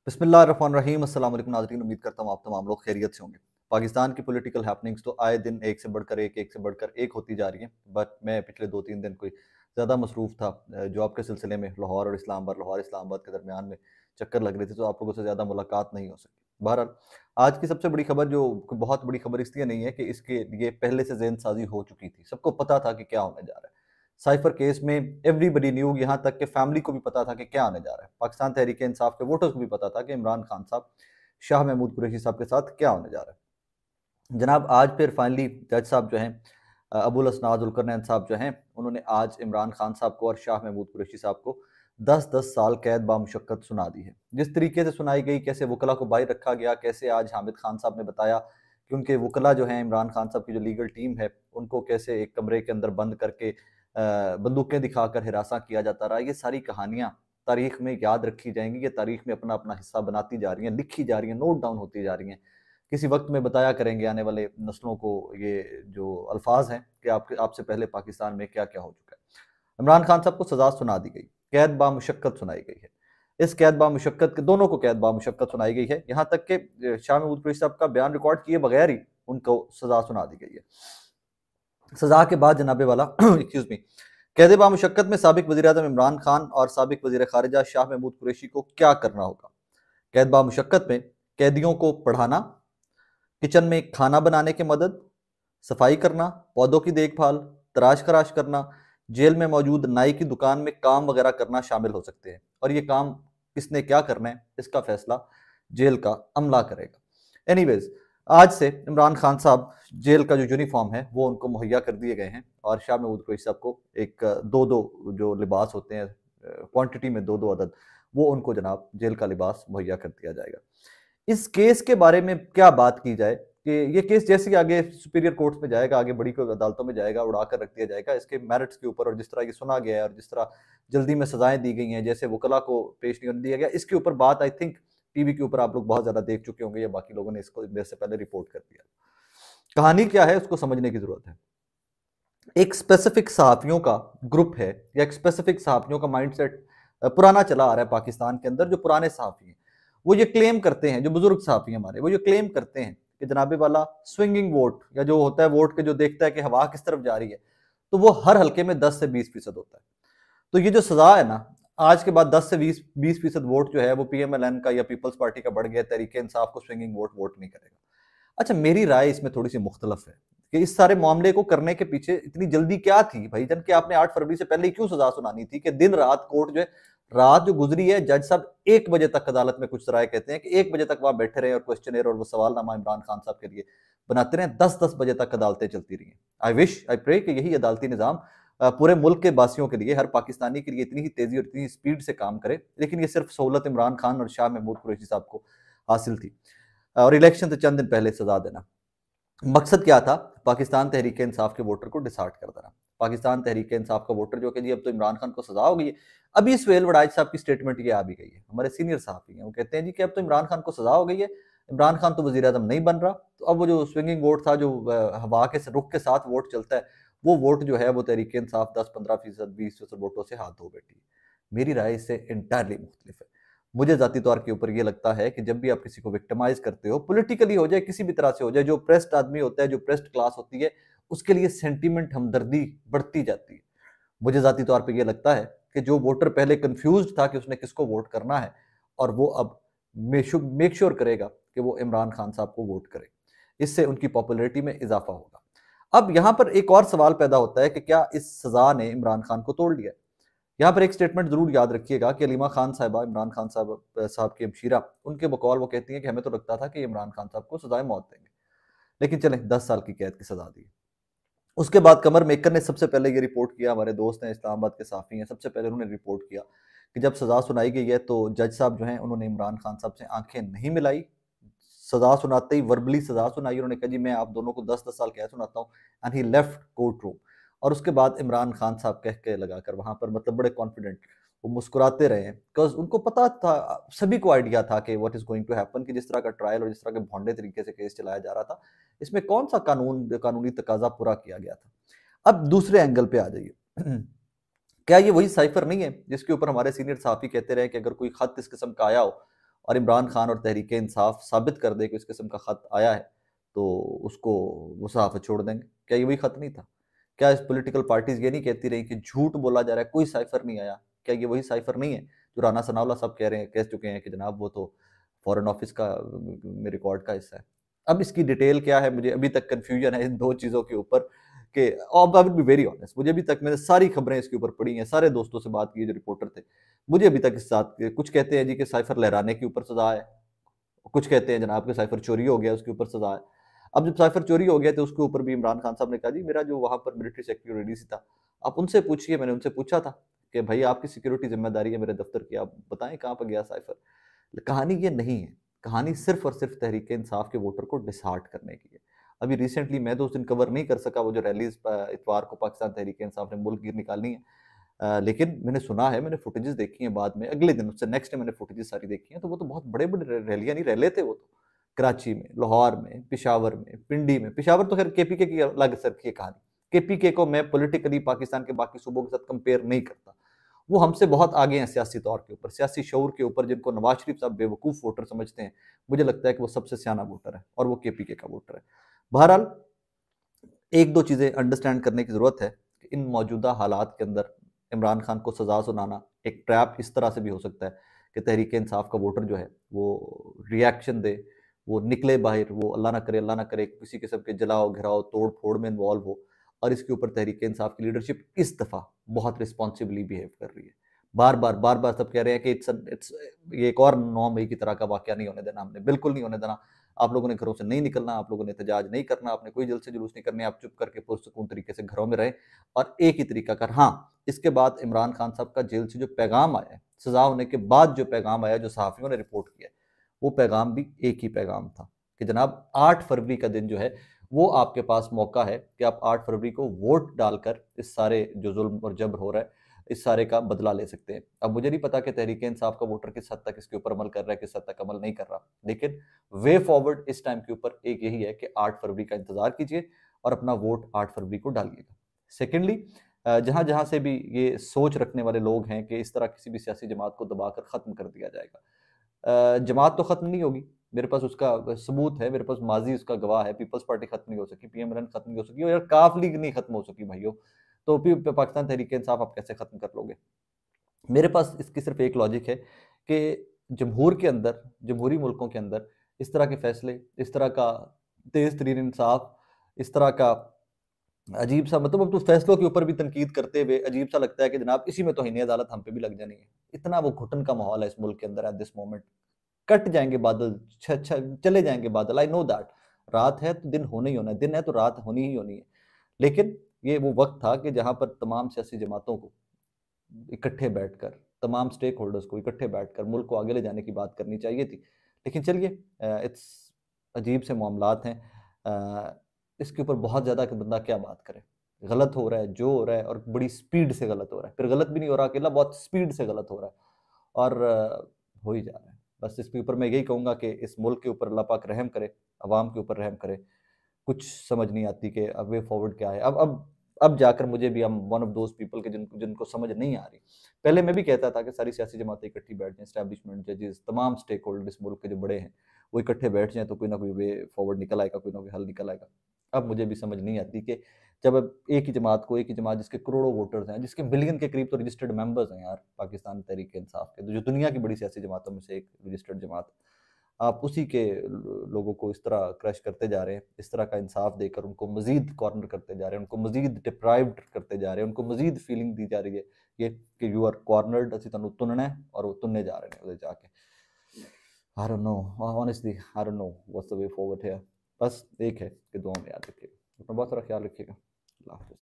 बिस्मिल्लाहिर्रहमानिर्रहीम। अस्सलाम वालेकुम नाज़रीन, उम्मीद करता हूँ आप तमाम लोग खैरियत से होंगे। पाकिस्तान की पॉलिटिकल हैपनिंग्स तो आए दिन एक से बढ़कर एक से बढ़कर एक होती जा रही हैं। बट मैं पिछले 2-3 दिन कोई ज़्यादा मसरूफ़ था जॉब के सिलसिले में लाहौर इस्लामाबाद के दरमियान में चक्कर लग रहे थे, तो आप लोगों से ज़्यादा मुलाकात नहीं हो सकी। बहरहाल, आज की सबसे बड़ी खबर, जो बहुत बड़ी खबर इसलिए नहीं है कि इसके लिए पहले से ज़हन साज़ी हो चुकी थी, सबको पता था कि क्या होने जा रहा है। साइफर केस में एवरीबडी न्यू, यहाँ तक कि फैमिली को भी पता था कि क्या आने जा रहा है। पाकिस्तान तहरीक इंसाफ के वोटर्स को भी पता था कि इमरान खान साहब शाह महमूद कुरैशी साहब के साथ क्या होने जा रहा है। जनाब, आज फिर फाइनली जज साहब जो हैं, अबुल असनाद जुल्करनैन साहब जो हैं, उन्होंने आज इमरान खान साहब को और शाह महमूद कुरैशी साहब को 10-10 साल कैद बामुशक्कत सुना दी है। जिस तरीके से सुनाई गई, कैसे वकला को बाहर रखा गया, कैसे आज हामिद खान साहब ने बताया कि उनके वकला जो हैं, इमरान खान साहब की जो लीगल टीम है, उनको कैसे एक कमरे के अंदर बंद करके बंदूकें दिखाकर हिरासा किया जाता रहा। ये सारी कहानियाँ तारीख में याद रखी जाएंगी, ये तारीख में अपना अपना हिस्सा बनाती जा रही हैं, लिखी जा रही हैं, नोट डाउन होती जा रही हैं। किसी वक्त में बताया करेंगे आने वाले नस्लों को ये जो अल्फाज हैं कि आपसे पहले पाकिस्तान में क्या क्या हो चुका है। इमरान खान साहब को सजा सुना दी गई, कैद बामुशक्कत सुनाई गई है। इस कैद बामुशक्कत के दोनों को कैद बामुशक्कत सुनाई गई है, यहाँ तक कि शाह महमूद कुरैशी साहब का बयान रिकॉर्ड किए बगैर ही उनको सजा सुना दी गई है। सजा के बाद जनाबे वाला एक्सक्यूज मी, कैद बामुशक्कत में साबिक वज़ीर आज़म इमरान खान और साबिक वज़ीर ख़ारिजा शाह महमूद कुरैशी को क्या करना होगा। कैद बामुशक्कत में कैदियों को पढ़ाना, किचन में खाना बनाने की मदद, सफाई करना, पौधों की देखभाल, तराश खराश करना, जेल में मौजूद नाई की दुकान में काम वगैरह करना शामिल हो सकते हैं। और ये काम किसने क्या करना है, इसका फैसला जेल का अमला करेगा। एनीवेज, आज से इमरान खान साहब जेल का जो यूनिफॉर्म है वो उनको मुहैया कर दिए गए हैं, और शाह महमूद कुरैशी साहब को एक दो दो जो लिबास होते हैं, क्वांटिटी में दो दो अदद, वो उनको जनाब जेल का लिबास मुहैया कर दिया जाएगा। इस केस के बारे में क्या बात की जाए कि ये केस जैसे कि आगे सुपीरियर कोर्ट्स में जाएगा, आगे बड़ी कोई अदालतों में जाएगा, उड़ा कर रख दिया जाएगा इसके मेरिट्स के ऊपर, और जिस तरह ये सुना गया है और जिस तरह जल्दी में सजाएं दी गई हैं, जैसे वकला को पेश नहीं होने दिया गया, इसके ऊपर बात आई थिंक टीवी के ऊपर आप लोग बहुत ज्यादा देख चुके होंगे, या बाकी लोगों ने इसको मेरे से पहले रिपोर्ट कर दिया। कहानी क्या है उसको समझने की जरूरत है। एक स्पेसिफिक सहाफियों का ग्रुप है, या एक स्पेसिफिक सहाफियों का माइंडसेट पुराना चला आ रहा है पाकिस्तान के अंदर। जो पुराने सहाफी हैं वो ये क्लेम करते हैं, जो बुजुर्ग सहाफी हमारे, वो ये क्लेम करते हैं कि जनाबे वाला स्विंगिंग वोट, या जो होता है वोट के जो देखता है कि हवा किस तरफ जा रही है, तो वो हर हल्के में 10 से 20% होता है। तो ये जो सजा है ना, आज के बाद 10 से 20% वोट जो है वो पीएमएलएन का या पीपल्स पार्टी का बढ़ गया, तरीके इंसाफ को स्विंगिंग वोट वोट नहीं करेगा। अच्छा, मेरी राय इसमें थोड़ी सी मुख्तलफ है कि इस सारे मामले को करने के पीछे इतनी जल्दी क्या थी भाईजान, कि आपने 8 फरवरी से पहले ही क्यों सजा सुनानी थी, कि दिन रात कोर्ट जो है, रात जो गुजरी है, जज साहब 1 बजे तक अदालत में, कुछ राय कहते हैं कि 1 बजे तक वहां बैठे रहे और क्वेश्चन और वो सवालनामा इमरान खान साहब के लिए बनाते रहे, 10-10 बजे तक अदालतें चलती रही। आई विश, आई प्रे कि यही अदालती निजाम पूरे मुल्क के बासियों के लिए, हर पाकिस्तानी के लिए इतनी ही तेजी और इतनी ही स्पीड से काम करे। लेकिन ये सिर्फ सहूलत इमरान खान और शाह महमूद कुरैशी साहब को हासिल थी, और इलेक्शन से चंद दिन पहले सजा देना। मकसद क्या था? पाकिस्तान तहरीक इंसाफ के वोटर को डिसार्ट कर देना। पाकिस्तान तहरीक इंसाफ का वोटर जो कि जी अब तो इमरान खान को सजा हो गई है। अभी सुहेल वड़ाइच साहब की स्टेटमेंट ये आ भी गई है, हमारे सीनियर सहाफी हैं, वो कहते हैं जी कि अब तो इमरान खान को सजा हो गई है, इमरान खान तो वजीर आजम नहीं बन रहा, तो अब वो जो स्विंगिंग वोट था, जो हवा के रुख के साथ वोट चलता है, वो वोट जो है वो तहरीक इंसाफ 10-15%, 20% वोटों से हाथ धो बैठी है। मेरी राय इससे इंटायरली मुख्तलिफ है। मुझे जाती तौर के ऊपर ये लगता है कि जब भी आप किसी को विक्टिमाइज करते हो, पॉलिटिकली हो जाए, किसी भी तरह से हो जाए, जो प्रेस्ड आदमी होता है, जो प्रेस्ड क्लास होती है, उसके लिए सेंटीमेंट, हमदर्दी बढ़ती जाती है। मुझे जाती तौर पे ये लगता है कि जो वोटर पहले कंफ्यूज था कि उसने किसको वोट करना है, और वो अब मेक श्योर करेगा कि वो इमरान खान साहब को वोट करे, इससे उनकी पॉपुलैरिटी में इजाफा होगा। अब यहां पर एक और सवाल पैदा होता है कि क्या इस सजा ने इमरान खान को तोड़ लिया? यहाँ पर एक स्टेटमेंट जरूर याद रखिएगा कि अलीमा खान साहिबा, इमरान खान साहब की हमशीरा, उनके बकौल वो कहती हैं कि हमें तो लगता था कि इमरान खान साहब को सजाए मौत देंगे, लेकिन चलें 10 साल की कैद की सजा दी। उसके बाद कमर मेकर ने सबसे पहले ये रिपोर्ट किया, हमारे दोस्त हैं इस्लामाबाद के साफी हैं, सबसे पहले उन्होंने रिपोर्ट किया कि जब सजा सुनाई गई है तो जज साहब जो हैं उन्होंने इमरान खान साहब से आंखें नहीं मिलाई। सजा सुनाते ही वर्बली सजा सुनाई, उन्होंने कहा जी मैं आप दोनों को 10-10 साल कैद सुनाता हूँ, and he left court room. और उसके बाद इमरान खान साहब कह के लगाकर वहां पर, मतलब बड़े कॉन्फिडेंट वो मुस्कुराते रहे, बिकॉज उनको पता था, सभी को आइडिया था कि what is going to happen, कि जिस तरह का ट्रायल और जिस तरह के भोंडे तरीके से केस चलाया जा रहा था, इसमें कौन सा कानूनी तकाजा पूरा किया गया था। अब दूसरे एंगल पे आ जाइए। क्या ये वही साइफर नहीं है जिसके ऊपर हमारे सीनियर सहाफी कहते रहे कि अगर कोई खत इस किस्म का आया हो और इमरान खान और तहरीक इंसाफ साबित कर दे कि इस किस्म का ख़त आया है तो उसको वो सहाफ़त छोड़ देंगे। क्या ये वही ख़त नहीं था? क्या इस पॉलिटिकल पार्टीज़ ये नहीं कहती रही कि झूठ बोला जा रहा है, कोई साइफ़र नहीं आया? क्या ये वही साइफ़र नहीं है जो राना सनाउल्लाह साहब कह चुके हैं कि जनाब वो तो फ़ॉरेन ऑफिस का में रिकॉर्ड का हिस्सा है। अब इसकी डिटेल क्या है, मुझे अभी तक कन्फ्यूजन है इन 2 चीज़ों के ऊपर कि I will be very honest, मुझे अभी तक मैंने सारी खबरें इसके ऊपर पढ़ी हैं, सारे दोस्तों से बात की है जो रिपोर्टर थे। मुझे अभी तक इस साथ कुछ कहते हैं जी कि साइफ़र लहराने के ऊपर सज़ा है, कुछ कहते हैं जनाब कि साइफ़र चोरी हो गया उसके ऊपर सज़ा है। अब जब साइफ़र चोरी हो गया तो उसके ऊपर भी इमरान खान साहब ने कहा जी मेरा जो वहाँ पर मिलिट्री सेक्रेटरी डीसी था, आप उनसे पूछिए, मैंने उनसे पूछा था कि भई आपकी सिक्योरिटी ज़िम्मेदारी है मेरे दफ़्तर की, आप बताएँ कहाँ पर गया साइफ़र। कहानी ये नहीं है, कहानी सिर्फ़ और सिर्फ़ तहरीक इंसाफ के वोटर को डिसहार्ट करने की है। अभी रिसेंटली मैं तो उस दिन कवर नहीं कर सका वो जो रैलीज़ इतवार को पाकिस्तान तहरीक इंसाफ ने मुल्क गिर निकाली हैं। लेकिन मैंने सुना है, मैंने फुटेजेस देखी हैं बाद में, अगले दिन उससे नेक्स्ट डे मैंने फुटेजेस सारी देखी हैं, तो वो तो बहुत बड़े-बड़े रैलियाँ नहीं, रैले थे वो तो। कराची में, लाहौर में, पेशावर में, पिंडी में, पेशावर तो खैर केपीके की अलग सरखी है कहानी। केपीके को मैं पॉलिटिकली पाकिस्तान के बाकी सूबों के साथ कंपेयर नहीं करता। वो हमसे बहुत आगे हैं सियासी तौर के ऊपर, सियासी शऊर के ऊपर, जिनको नवाज़ शरीफ साहब बेवकूफ़ वोटर समझते हैं। मुझे लगता है कि वो सबसे सियाना वोटर है और वो केपीके का वोटर है। बहरहाल, 1-2 चीज़ें अंडरस्टैंड करने की ज़रूरत है कि इन मौजूदा हालात के अंदर इमरान खान को सज़ा सुनाना एक ट्रैप इस तरह से भी हो सकता है कि तहरीक इंसाफ का वोटर जो है वो रिएक्शन दे, वो निकले बाहर, वो अल्लाह ना करे किसी किस्म के जलाओ, घिराओ, तोड़-फोड़ में इन्वॉल्व हो और इसके ऊपर तहरीक इंसाफ की लीडरशिप इस दफ़ा बहुत रिस्पॉन्सिबली बिहेव कर रही है। बार-बार सब कह रहे हैं कि इट्स ये एक और 9 मई की तरह का वाक़या नहीं होने देना हमने, बिल्कुल नहीं होने देना। आप लोगों ने घरों से नहीं निकलना, आप लोगों ने एहतजाज नहीं करना, आपने कोई जलसे-जुलूस नहीं करने, आप चुप करके पुरसुकून तरीके से घरों में रहें और एक ही तरीका कर हाँ, इसके बाद इमरान खान साहब का जेल से जो पैगाम आया है, सज़ा होने के बाद जो पैगाम आया, जो सहाफ़ियों ने रिपोर्ट किया है, वो पैगाम भी एक ही पैगाम था कि जनाब 8 फरवरी का दिन जो है, वो आपके पास मौका है कि आप 8 फरवरी को वोट डालकर इस सारे जो ज़ुल्म और जबर हो रहा है, इस सारे का बदला ले सकते हैं। अब मुझे नहीं पता कि तहरीक-ए-इंसाफ का वोटर किस हद तक इसके ऊपर अमल कर रहा है, किस हद तक अमल नहीं कर रहा। लेकिन वे फॉरवर्ड इस टाइम के ऊपर एक यही है कि 8 फरवरी का इंतज़ार कीजिए और अपना वोट 8 फरवरी को डालिएगा। सेकेंडली, जहाँ-जहाँ से भी ये सोच रखने वाले लोग हैं कि इस तरह किसी भी सियासी जमात को दबाकर ख़त्म कर दिया जाएगा। जमात तो ख़त्म नहीं होगी, मेरे पास उसका सबूत है, मेरे पास माज़ी उसका गवाह है, पीपल्स पार्टी ख़त्म नहीं हो सकी, पीएमएलएन ख़त्म नहीं हो सकी और यार काफ लीग नहीं ख़त्म हो सकी भाइयों। तो फिर पाकिस्तान तहरीक-ए-इंसाफ आप कैसे ख़त्म कर लोगे? मेरे पास इसकी सिर्फ एक लॉजिक है कि जमहूर के अंदर, जमहूरी मुल्कों के अंदर इस तरह के फैसले, इस तरह का तेज़ तरीन इंसाफ, इस तरह का अजीब सा मतलब अब तो फैसलों के ऊपर भी तनकीद करते हुए अजीब सा लगता है कि जनाब इसी में तौहीन अदालत हम पे भी लग जानी है। इतना वो घुटन का माहौल है इस मुल्क के अंदर एट दिस मोमेंट। कट जाएँगे बादल, छ छ चले जाएँगे बादल, आई नो दैट। रात है तो दिन होना ही होना है, दिन है तो रात होनी ही होनी है। लेकिन ये वो वक़्त था कि जहाँ पर तमाम सियासी जमातों को इकट्ठे बैठकर, तमाम स्टेक होल्डर्स को इकट्ठे बैठकर मुल्क को आगे ले जाने की बात करनी चाहिए थी। लेकिन चलिए, इट्स अजीब से मामलात हैं। इसके ऊपर बहुत ज़्यादा कि बंदा क्या बात करे। गलत हो रहा है, जो हो रहा है और बड़ी स्पीड से गलत हो रहा है। फिर गलत भी नहीं हो रहा अकेला, बहुत स्पीड से गलत हो रहा है और हो ही जा रहा है। बस इसके ऊपर मैं यही कहूँगा कि इस मुल्क के ऊपर अल्लाह पाक रहम करे, अवाम के ऊपर रहम करे। कुछ समझ नहीं आती कि अब वे फॉरवर्ड क्या है। अब जाकर मुझे भी, I am one of those people के जिनको जिनको समझ नहीं आ रही। पहले मैं भी कहता था कि सारी सियासी जमातें इकट्ठी बैठ जाएँ, एस्टेब्लिशमेंट, जजेस, तमाम स्टेक होल्डर इस मुल्क के जो बड़े हैं, वो इकट्ठे बैठ जाएँ तो कोई ना कोई वे फॉरवर्ड निकल आएगा, कोई ना कोई हल निकल आएगा। अब मुझे भी समझ नहीं आती कि जब अब एक ही जमात जिसके करोड़ों वोटर्स हैं, जिसके बिलियन के करीब तो रजिस्टर्ड मेंबर्स हैं यार पाकिस्तान तहरीक-ए-इंसाफ के, तो जो दुनिया की बड़ी सियासी जमातों में से एक रजिस्टर्ड जमात। आप उसी के लोगों को इस तरह क्रश करते जा रहे हैं, इस तरह का इंसाफ देकर उनको मज़ीद कॉर्नर करते जा रहे हैं, उनको मज़ीद डिप्राइव्ड करते जा रहे हैं, उनको मज़ीद फीलिंग दी जा रही है ये कि यू आर कॉर्नर्ड, असीं तुहानू तुनना है और वो तुनने जा रहे हैं उधर जाके। I don't know, honestly I don't know what's the way forward here. बस एक है कि दुआ में याद रखिएगा। अपना बहुत सारा ख्याल रखिएगा। अल्लाह हाफ़िज़।